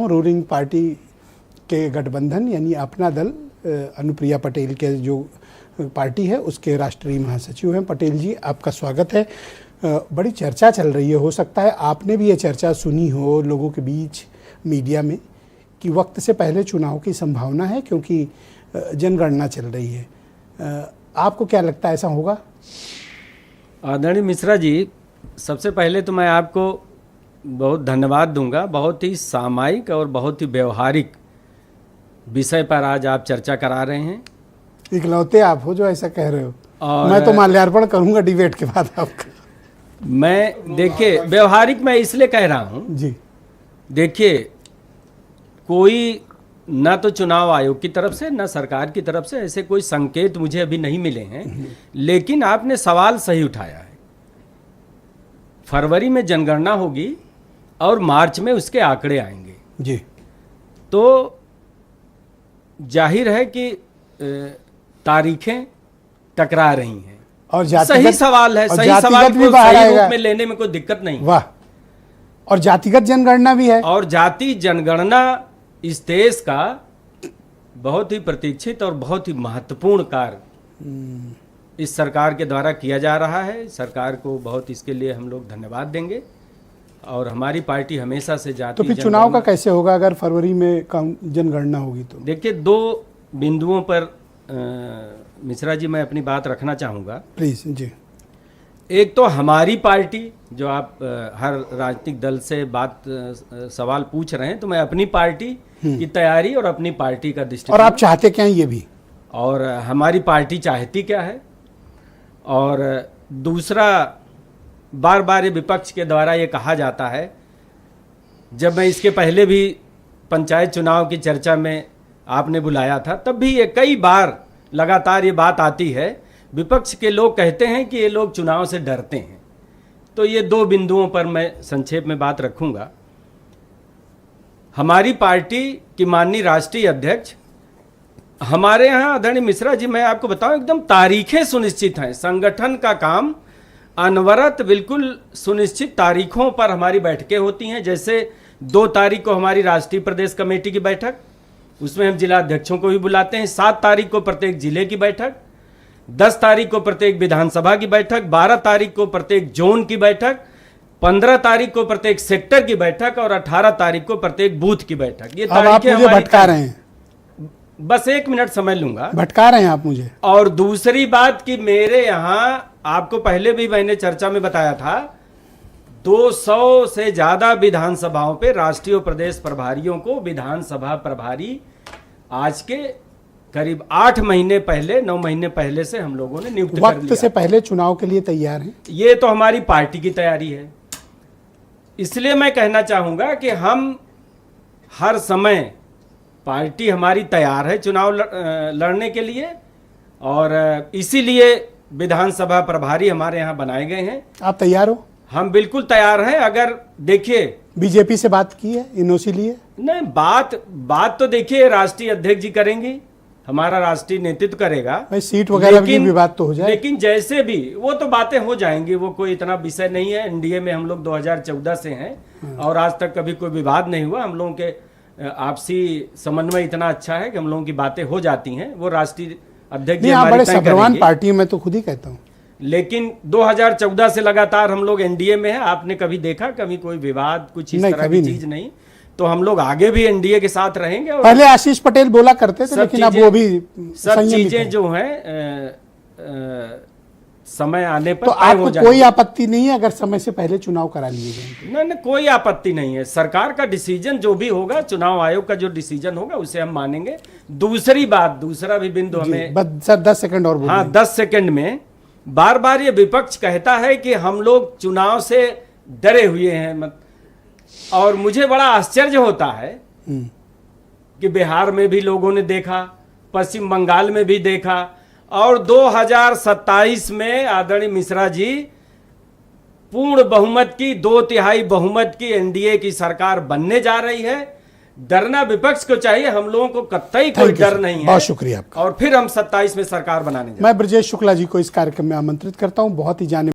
हूँ ruling party के गठबंधन यानी अपना दल, अनुप्रिया पटेल के जो पार्टी है उसके राष्ट्रीय महासचिव हैं। पटेल जी, आपका स्वागत है। बड़ी चर्चा चल रही है, हो सकता है आपने भी ये चर्चा सुनी हो लोगों के बीच मीडिया में कि वक्त से पहले चुनाव की संभावना है क्योंकि जनगणना चल रही है। आपको क्या लगता है, ऐसा होगा? आदरणीय मिश्रा जी, सबसे पहले तो मैं आपको बहुत धन्यवाद दूंगा। बहुत ही सामायिक और बहुत ही व्यवहारिक विषय पर आज आप चर्चा करा रहे हैं। इकलौते आप हो जो ऐसा कह रहे हो। मैं तो माल्यार्पण करूंगा डिबेट के बाद आपका। मैं देखिए व्यवहारिक मैं इसलिए कह रहा हूं जी, देखिए कोई ना तो चुनाव आयोग की तरफ से ना सरकार की तरफ से ऐसे कोई संकेत मुझे अभी नहीं मिले हैं, लेकिन आपने सवाल सही उठाया है। फरवरी में जनगणना होगी और मार्च में उसके आंकड़े आएंगे जी, तो जाहिर है कि तारीखें टकरा रही हैं और सही सवाल है, सही सवाल को सही रूप में लेने में कोई दिक्कत नहीं। वाह। और जातिगत जनगणना भी है। और जाति जनगणना इस देश का बहुत ही प्रतीक्षित और बहुत ही महत्वपूर्ण कार्य इस सरकार के द्वारा किया जा रहा है। सरकार को बहुत इसके लिए हम लोग धन्यवाद देंगे और हमारी पार्टी हमेशा से जाति। तो फिर चुनाव का कैसे होगा अगर फरवरी में जनगणना होगी तो? देखिए, दो बिंदुओं पर मिश्रा जी मैं अपनी बात रखना चाहूँगा। प्लीज जी। एक तो हमारी पार्टी, जो आप हर राजनीतिक दल से सवाल पूछ रहे हैं, तो मैं अपनी पार्टी की तैयारी और अपनी पार्टी का दृष्टिकोण, और आप चाहते क्या हैं ये भी, और हमारी पार्टी चाहती क्या है। और दूसरा, बार बार ये विपक्ष के द्वारा ये कहा जाता है, जब मैं इसके पहले भी पंचायत चुनाव की चर्चा में आपने बुलाया था तब भी ये कई बार लगातार ये बात आती है, विपक्ष के लोग कहते हैं कि ये लोग चुनाव से डरते हैं। तो ये दो बिंदुओं पर मैं संक्षेप में बात रखूंगा। हमारी पार्टी की माननीय राष्ट्रीय अध्यक्ष, हमारे यहाँ आदरणीय मिश्रा जी मैं आपको बताऊं, एकदम तारीखें सुनिश्चित हैं। संगठन का काम अनवरत बिल्कुल सुनिश्चित तारीखों पर हमारी बैठकें होती हैं। जैसे 2 तारीख को हमारी राष्ट्रीय प्रदेश कमेटी की बैठक, उसमें हम जिला अध्यक्षों को भी बुलाते हैं। 7 तारीख को प्रत्येक जिले की बैठक, 10 तारीख को प्रत्येक विधानसभा की बैठक, 12 तारीख को प्रत्येक जोन की बैठक, 15 तारीख को प्रत्येक सेक्टर की बैठक और 18 तारीख को प्रत्येक बूथ की बैठक। ये तारीखें मुझे भटका रहे हैं। बस 1 मिनट समय लूंगा। भटका रहे हैं आप मुझे। और दूसरी बात कि मेरे यहाँ, आपको पहले भी मैंने चर्चा में बताया था, 200 से ज्यादा विधानसभाओं पे राष्ट्रीय और प्रदेश प्रभारियों को विधानसभा प्रभारी आज के करीब 8 महीने पहले, 9 महीने पहले से हम लोगों ने नियुक्त कर लिया। वक्त से पहले चुनाव के लिए तैयार हैं। ये तो हमारी पार्टी की तैयारी है। इसलिए मैं कहना चाहूंगा कि हम हर समय, पार्टी हमारी तैयार है चुनाव लड़ने के लिए, और इसीलिए विधानसभा प्रभारी हमारे यहाँ बनाए गए हैं। आप तैयार हो? हम बिल्कुल तैयार हैं। अगर देखिए, बीजेपी से बात की है, एनओसी लिए? नहीं, बात तो देखिए राष्ट्रीय अध्यक्ष जी करेंगी, हमारा राष्ट्रीय नेतृत्व करेगा। भाई सीट वगैरह भी विवाद तो हो जाए। लेकिन जैसे भी वो तो बातें हो जाएंगी, वो कोई इतना विषय नहीं है। एनडीए में हम लोग 2014 से हैं और आज तक कभी कोई विवाद नहीं हुआ। हम लोगों के आपसी समन्वय इतना अच्छा है कि हम लोगों की बातें हो जाती हैं। वो राष्ट्रीय अध्यक्ष जी हमारी तय करेंगे। पार्टी में तो खुद ही कहता हूँ। लेकिन 2014 से लगातार हम लोग एनडीए में हैं। आपने कभी देखा कभी कोई विवाद, कुछ इस तरह की चीज नहीं। तो हम लोग आगे भी एनडीए के साथ रहेंगे। और पहले आशीष पटेल बोला करते थे, लेकिन अब वो भी सब चीजें जो हैं समय आने पर तो आपको कोई आपत्ति नहीं है अगर समय से पहले चुनाव करा लिए जाए? नहीं, कोई आपत्ति नहीं है। सरकार का डिसीजन जो भी होगा, चुनाव आयोग का जो डिसीजन होगा उसे हम मानेंगे। दूसरी बात, दूसरा भी बिंदु हमें सर 10 सेकंड और। हाँ, 10 सेकंड में। बार बार ये विपक्ष कहता है कि हम लोग चुनाव से डरे हुए हैं, और मुझे बड़ा आश्चर्य होता है कि बिहार में भी लोगों ने देखा, पश्चिम बंगाल में भी देखा, और 2027 में आदरणीय मिश्रा जी पूर्ण बहुमत की, 2/3 बहुमत की एनडीए की सरकार बनने जा रही है। डरना विपक्ष को चाहिए, हम लोगों को कतई कोई डर नहीं है। बहुत शुक्रिया आपका। और फिर हम 27 में सरकार बनाने जा रहे हैं। मैं ब्रजेश शुक्ला जी को इस कार्यक्रम में आमंत्रित करता हूं। बहुत ही जाने